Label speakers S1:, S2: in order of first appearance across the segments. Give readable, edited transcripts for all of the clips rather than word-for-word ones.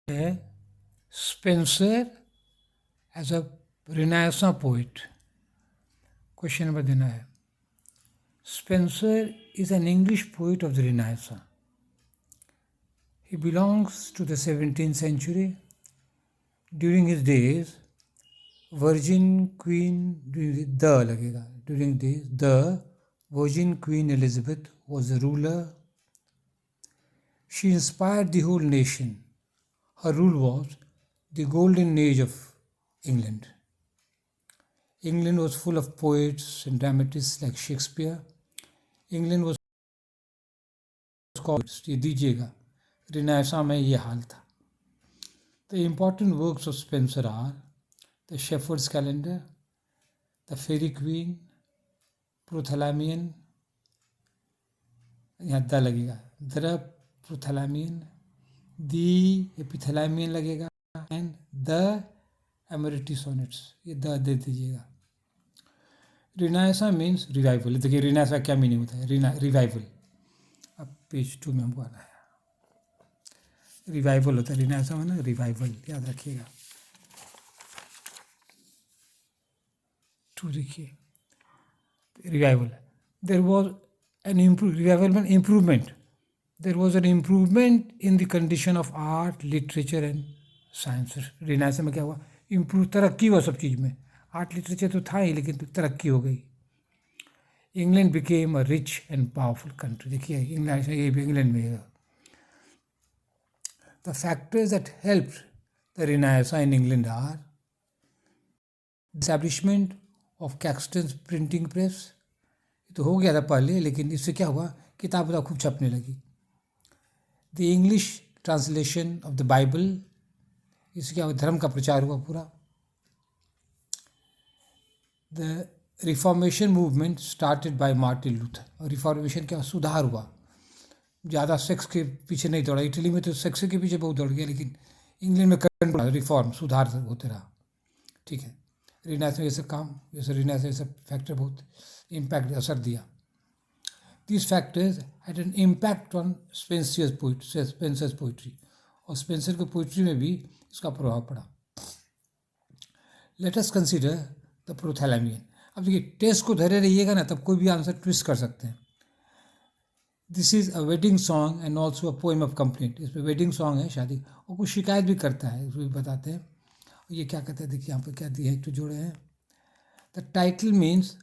S1: है Spenser as a renaissance poet. Question number देना है। Spenser is an English poet of the Renaissance. He belongs to the 17th century. During his days, Virgin Queen the Virgin Queen Elizabeth was the ruler. She inspired the whole nation. Her rule was the golden age of England. England was full of poets and dramatists like Shakespeare. England was called, ये दीजिएगा, रिनायसा में ये हाल था। The important works of Spenser are The Shepherd's Calendar, The Fairy Queen, Prothalamion, यहाँ the लगेगा, the प्रोथैलामियन, दी एपिथैलामियन लगेगा, and the एमरिटी sonnets, ये the they दीजिएगा। रिनायसा मीन्स रिवाइवल। देखिए रिनायसा क्या मीनिंग होता है, रिवाइवल। अब पेज 2 में हमको आना है। रिवाइवल होता है रिनायसा में ना, रिवाइवल याद रखिएगा। 2 देखिए, revival. There was an revival में improvement. There was an improvement in the condition of art, literature and science. Renaissance में क्या हुआ, इम्प्रूव, तरक्की हुआ सब चीज़ में। आर्ट लिटरेचर तो था ही, लेकिन तरक्की हो गई। England became a rich and powerful country. देखिए इंग्लैंड, ये भी इंग्लैंड में है। The factors that helped the renaissance in England are establishment of Caxton's printing press. तो हो गया था पहले, लेकिन इससे क्या हुआ, किताब खूब छपने लगी। The English translation of the Bible, इससे क्या हुआ, धर्म का प्रचार हुआ पूरा। The reformation movement started by Martin Luther. और रिफॉर्मेशन क्या, सुधार हुआ, ज़्यादा सेक्स के पीछे नहीं दौड़ा। इटली में तो सेक्स के पीछे बहुत दौड़ गया, लेकिन इंग्लैंड में कंट्रोल, रिफॉर्म, सुधार होते रहा। ठीक है, रिनायसा ये सब काम, जैसे रिनायसा ये सब फैक्टर बहुत इम्पैक्ट, असर दिया। This factors had an impact on Spenser's poetry, और स्पेंसर की पोइट्री में भी इसका प्रभाव पड़ा। Let us consider the prothalamion. अब देखिए, टेस्ट को धरे रहिएगा ना, तब कोई भी आंसर ट्विस्ट कर सकते हैं। This is a wedding song and also a poem of complaint. इसमें वेडिंग सॉन्ग है, शादी, और कुछ शिकायत भी करता है, उसको भी बताते हैं। ये क्या कहते हैं, देखिए यहाँ पर क्या दिया है, एक तो जोड़े हैं। The title means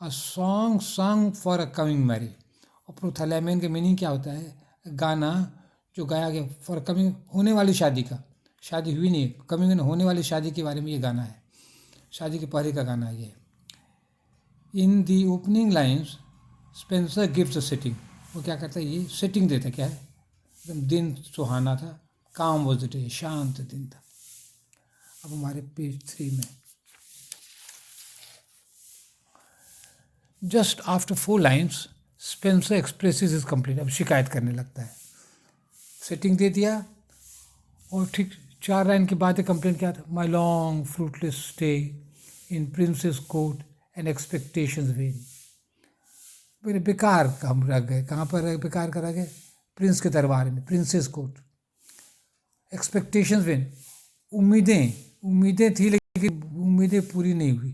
S1: a song song for a coming marriage. और प्रोथैलामियन का मीनिंग क्या होता है, गाना जो गाया गया फॉर कमिंग, होने वाली शादी का। शादी हुई नहीं, कमिंग होने वाली शादी के बारे में ये गाना है, शादी के पहले का गाना ये। In the opening lines Spenser gives a setting. वो क्या करता है, ये सेटिंग देता है, क्या है, एकदम दिन सुहाना था, काम वॉज द डे, शांत दिन था। अब हमारे पेज 3 में, just after 4 lines Spencer expresses is complaint. अब शिकायत करने लगता है, सेटिंग दे दिया, और ठीक 4 लाइन के बाद कंप्लेंट क्या था, my long fruitless stay in princess court and expectations when. मेरे बेकार हम रह गए, कहाँ पर बेकार करा गए, प्रिंस के दरबार में, प्रिंसेस कोर्ट। एक्सपेक्टेशंस वेन, उम्मीदें थी, लेकिन उम्मीदें पूरी नहीं हुई।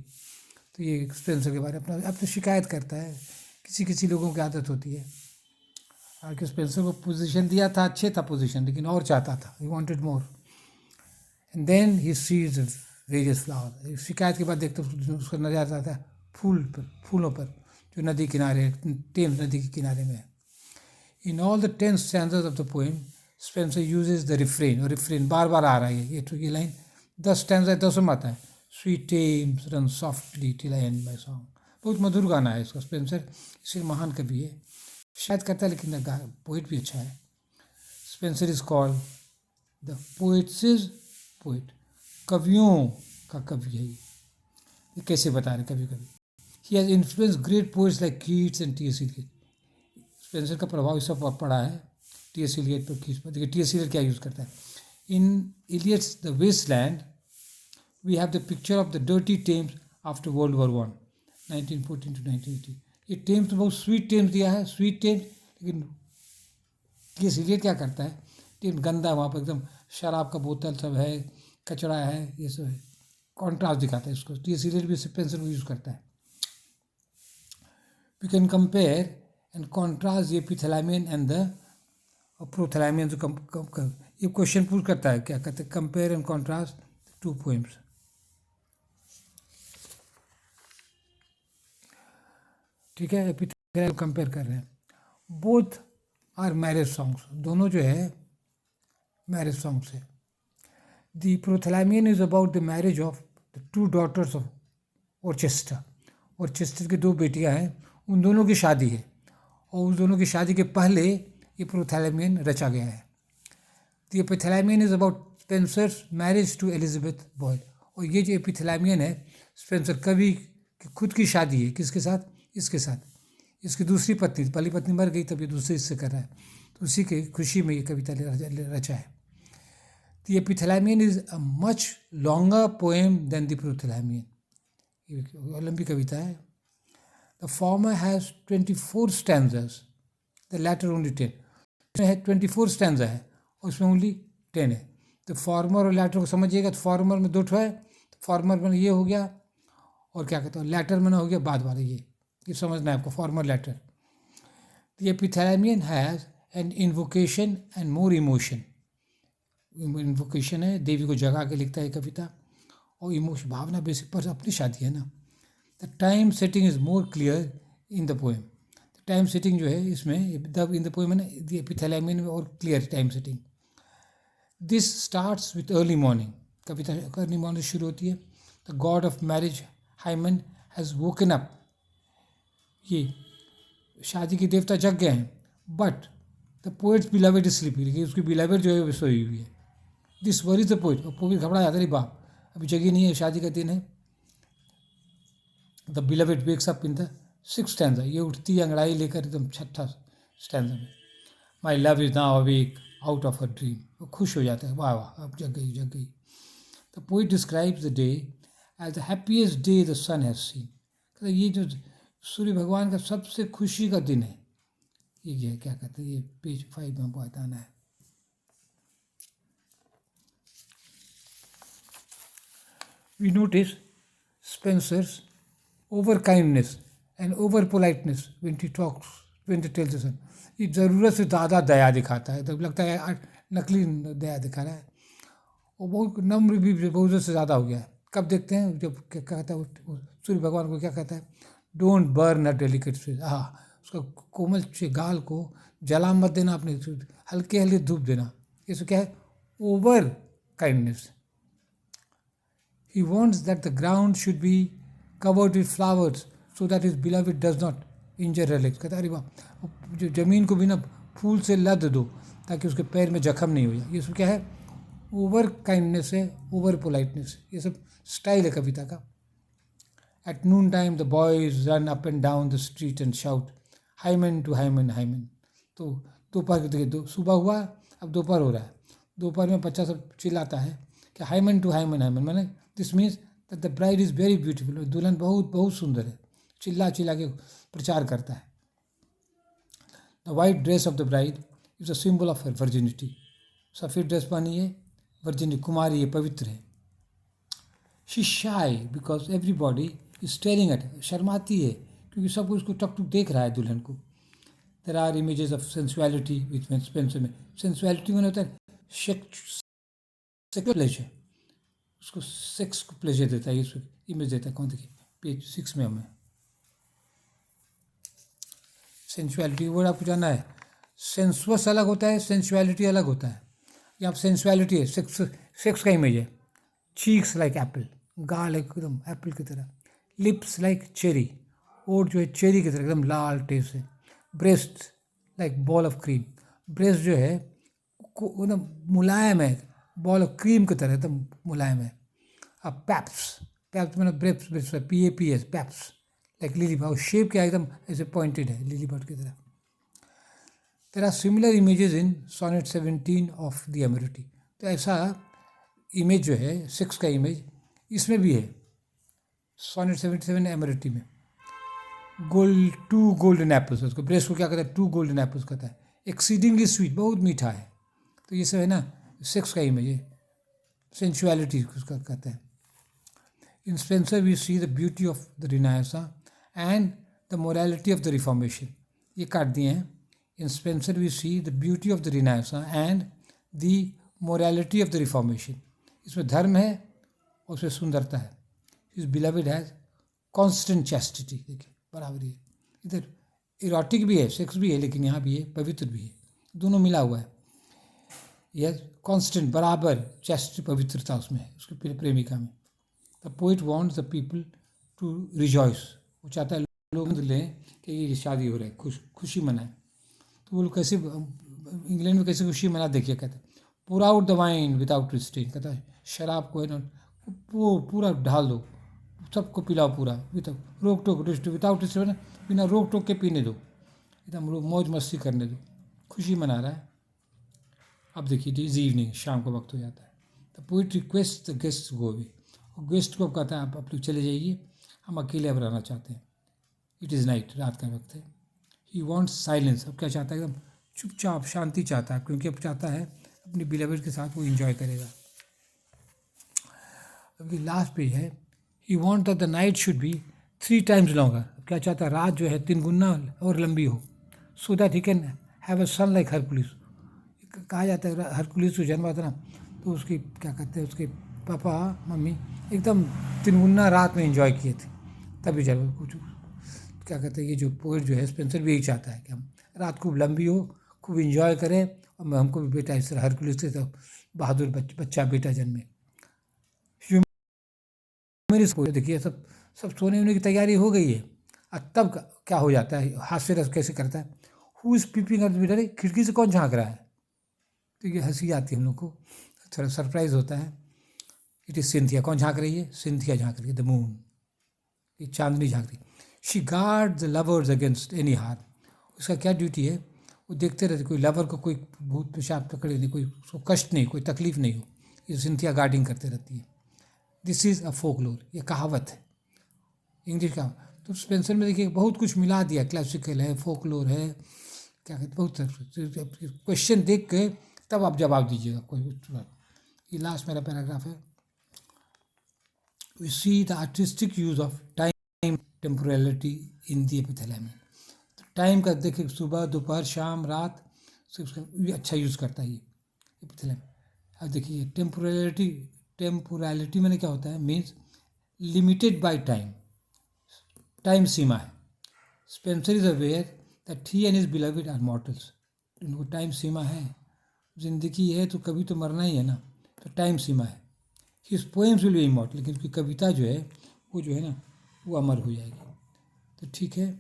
S1: तो ये स्पेंसर के बारे में अपना अब तो शिकायत करता है। किसी लोगों की आदत होती है। हालांकि स्पेंसर को पोजीशन दिया था, अच्छे था पोजीशन, लेकिन और चाहता था, he wanted more. And then he sees various flower. शिकायत के बाद देखते उसका नजर आता था फूलों पर, जो नदी किनारे, टेम्स नदी के किनारे में है। In all the 10 stanzas of the poem Spenser uses the refrain, और रिफ्रेन बार बार आ रहा है, ये लाइन 10 स्टैंजर 10 में आता है। Sweet Thames run softly till I end my song. बहुत मधुर गाना है इसका। स्पेंसर इसलिए महान कवि है, शायद करता है, लेकिन पोइट भी अच्छा है। Spenser is called the poets poet, कवियों का कवि है ये कैसे बता रहे कभी कभी। He has influence great poets like Keats and T S. Eliot. Spenser का प्रभाव इस सब पड़ा है टी.एस. इलियट पर, कीट्स पर। देखिए टी.एस. इलियट क्या यूज़ करता है, in Eliot's the wasteland we have the picture of the dirty Thames after world war 1 1914 to 1918। ये टेम्स तो बहुत स्वीट टेम्स दिया है, स्वीट टेम्स, लेकिन टी.एस. इलियट क्या करता है, टेम्स गंदा, वहाँ पर एकदम शराब का बोतल सब है, कचरा है, ये सब है, कॉन्ट्रास्ट दिखाता है इसको। तो ये सीरियल भी स्पेंसर को यूज़ करता है। We can compare and contrast the epithalamion and the prothalamion. ये क्वेश्चन पूछ करता है, क्या कहते हैं, compare and contrast two poems. ठीक है, एपिथैलेमियन कंपेयर कर रहे हैं। बोथ आर मैरिज सॉन्ग्स, दोनों जो है मैरिज सॉन्ग्स है। The prothalamion is about the marriage of the two daughters of Worcester. Worcester की दो बेटियां हैं, उन दोनों की शादी है, और उस दोनों की शादी के पहले ये प्रोथैलेमियन रचा गया है। The epithalamion is about Spenser's marriage to Elizabeth Boyle. और ये जो एपिथैलेमियन है, स्पेंसर कवि की खुद की शादी है, किसके साथ, इसके साथ। इसकी दूसरी पत्नी, पहली पत्नी मर गई, तब ये दूसरे हिस्से कर रहा है, तो उसी की खुशी में ये कविता रचा है। The epithalamion is a much longer poem than the prothalamion. ये लंबी कविता है। The former has 24 stanzas, the latter only 10। इसमें है 24 स्टैंजा है और उसमें ओनली 10 है। तो फॉर्मर और लैटर को समझिएगा, तो फॉर्मर में दो ठो है, तो फॉर्मर में ये हो गया, और क्या कहते हैं, लैटर में ना हो गया बाद वाला, ये समझना है आपको, former latter. The epithalamion has an invocation and more emotion. Invocation है, देवी को जगा के लिखता है कविता, और इमोशन भावना बेसिक पर अपनी शादी है ना। The time setting is more clear in the poem. Time setting जो है इसमें, द इन द पोएम है ना, द एपिथैलेमियन में और clear time setting. This starts with early morning. कविता अर्ली मॉर्निंग शुरू होती है। The god of marriage Hymen has woken up. ये शादी के देवता जग गए हैं, but the poet's beloved is sleeping. लेकिन उसकी बिलवेड जो है वो सोई हुई है। This worries the poet. और पोएट घबरा जाता है, बाप अभी जगी नहीं है, शादी का दिन है। The beloved wakes up in the 6th stanza. ये उठती है अंगड़ाई लेकर एकदम 6ठा स्टैंजा में। My love is now awake out of a dream. वो खुश हो जाता है, वाह वाह अब जग गई, जग गई। The poet describes the day as the happiest day the sun has seen. ये जो सूर्य भगवान का सबसे खुशी का दिन है, ये क्या कहते हैं, ये पेज 5 में बताना है। We notice Spencer's over kindness and over politeness when he tells the son. ये ज़रूरत से ज़्यादा दया दिखाता है, तब लगता है नकली दया दिखा रहा है। और बहुत नम्र भी बहुत से ज़्यादा हो गया है। कब देखते हैं, जब क्या कहता है सूर्य भगवान को, क्या कहता है, don't burn a delicate face. हाँ, उसका कोमल से गाल को जला मत देना, अपने हल्के हल्के धूप देना। ये क्या है, over kindness. He wants that the ground should be covered with flowers so that his beloved does not injure her legs. कहता अरे बाप, जो ज़मीन को भी ना फूल से लद दो ताकि उसके पैर में जख्म नहीं हो जाए। ये सब क्या है, ओवर काइंडनेस है, ओवर पोलाइटनेस, ये सब स्टाइल है कविता का। At noon time the boys run up and down the street and shout Hymen to Hymen Hymen. तो दोपहर के देखिए, सुबह हुआ, अब दोपहर हो रहा है। दोपहर में बच्चा सब चिल्लाता है कि हाइमन टू हाइमन हाइमन। मैंने this means that the bride is very beautiful. दुल्हन बहुत बहुत सुंदर है, चिल्ला चिल्ला के प्रचार करता है। The white dress of the bride is a symbol of her virginity. सफ़ेद ड्रेस पहनी है, वर्जिनिटी, कुमारी है, पवित्र है। She shy because everybody is staring at. शर्माती है क्योंकि सब उसको टक टुक देख रहा है दुल्हन को। There are images of sensuality with Spenser में। सेंसुअलिटी में होता है सेक्स प्लेजर, उसको सेक्स को प्लेजर देता है, ये इमेज देता है। कौन देखिए पेज 6 में हमें सेंसुअलिटी वर्ड आपको जानना है। सेंसुअस अलग होता है, सेंसुअलिटी अलग होता है। यहाँ सेंसुअलिटी है, सेक्स का इमेज है। चीक्स लाइक एप्पल, गाल एकदम एप्पल की तरह। लिप्स लाइक चेरी, ओठ जो है चेरी की तरह एकदम लाल टेस्ट है। Breast like ball of cream, breast जो है एकदम मुलायम है, बॉल ऑफ क्रीम की तरह एकदम मुलायम है। अब पैप्स, पैप्स मैंने ब्रेप्स PAPS, paps like lily bird, shape क्या एकदम ऐसे पॉइंटेड है लिली बर्ड की तरह। There are similar images in sonnet 17 of the Amoretti. तो ऐसा इमेज जो है सेक्स का इमेज इसमें भी है, सोनेट 77 एमरिटी में। टू गोल्डन एप्पल्स, उसको ब्रेस्ट को क्या कहता है, 2 गोल्डन एप्पल्स कहता है। एक्सीडिंगली स्वीट, बहुत मीठा है। तो ये सब है ना, सेक्स का इमेज है, सेंसुअलिटी उसका कहते हैं। In Spenser we see the beauty of the renaissance and the morality of the reformation. ये काट दिए हैं। In Spenser we see the beauty of the renaissance and the morality of the reformation. इसमें धर्म है और उसमें सुंदरता है। इस बिलवेड हैज कॉन्स्टेंट चैस्टिटी, देखिए बराबरी है। इधर इरोटिक भी है, सेक्स भी है, लेकिन यहाँ भी है पवित्र भी है, दोनों मिला हुआ है। यह कॉन्स्टेंट बराबर चैस्टिटी पवित्रता उसमें है, उसके प्रेमिका में। The poet wants the people to rejoice, वो चाहता है लोग लें कि ये शादी हो रहा है, खुशी मनाए। तो वो लोग कैसे इंग्लैंड में कैसे खुशी मना, देखिए कहते हैं pour out the wine without restraint, कहता है शराब को है ना पूरा ढाल दो, सबको पिलाओ पूरा, विदाउट रोक टोक, विदाउट रिस्ट्रेंट, बिना रोक टोक के पीने दो, एकदम मौज मस्ती करने दो, खुशी मना रहा है। अब देखिए इट इज इवनिंग, शाम का वक्त हो जाता है। The poet request the guest go away, और गेस्ट को कहता है आप लोग चले जाइए, हम अकेले अब रहना चाहते हैं। इट इज़ नाइट, रात का वक्त है। ही वॉन्ट्स साइलेंस, अब क्या चाहता है, एकदम चुपचाप शांति चाहता है, क्योंकि अब चाहता है अपनी बिलवेड के साथ वो इंजॉय करेगा। अब ये लास्ट पेज है। He want that the night should be 3 times longer, अब क्या चाहता है, रात जो है 3 गुना और लंबी हो, so that he can have a son like Hercules. कहा जाता है हरकुलिस को जन्मा था ना, तो उसकी क्या कहते हैं, उसके पापा मम्मी एकदम 3 गुना रात में इंजॉय किए थे, तभी जब कुछ क्या कहते हैं, ये जो पोएट जो है स्पेंसर भी यही चाहता है कि हम रात खूब लंबी हो, खूब इंजॉय करें, और हमको भी बेटा इस तरह हरकुलिस से तो बहादुर बच्चा बेटा जन्मे। मेरी देखिए सब सोने होने की तैयारी हो गई है, और तब क्या हो जाता है, हास्य रस कैसे करता है, who is peeping at the window, खिड़की से कौन झाँक रहा है, तो ये हंसी आती है हम लोग को, थोड़ा सरप्राइज होता है। इट इज़ सिंथिया, कौन झाँक रही है, सिंथिया झाँक रही है, द मून, ये चांदनी झाँक रही है। She guard the lovers against any harm, उसका क्या ड्यूटी है, वो देखते रहते कोई लवर को कोई भूत पेशाब पकड़े नहीं, कोई उसको कष्ट नहीं, कोई तकलीफ नहीं हो, ये सिंथिया गार्डिंग करते रहती है। दिस इज़ अ फोकलोर, ये कहावत है, इंग्लिश का। तो स्पेंसर में देखिए बहुत कुछ मिला दिया, क्लासिकल है, फोकलोर है, क्या कहते, बहुत क्वेश्चन देख के तब आप जवाब दीजिएगा कोई। ये लास्ट मेरा पैराग्राफ है। We see the artistic use of time temporality in the epithalamion. Time का देखिए सुबह दोपहर शाम रात से उसका अच्छा यूज़ करता है ये एपिथेलेमन। अब देखिए टेम्पोरलिटी मैंने क्या होता है, means limited by time, time सीमा है। Spenser is aware that he and his beloved are mortals, उनको टाइम सीमा है, जिंदगी है तो कभी तो मरना ही है ना, तो टाइम सीमा है। His poems will be immortal, लेकिन उसकी कविता जो है वो जो है ना वो अमर हो जाएगी। तो ठीक है,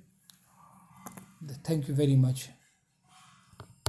S1: थैंक यू वेरी मच।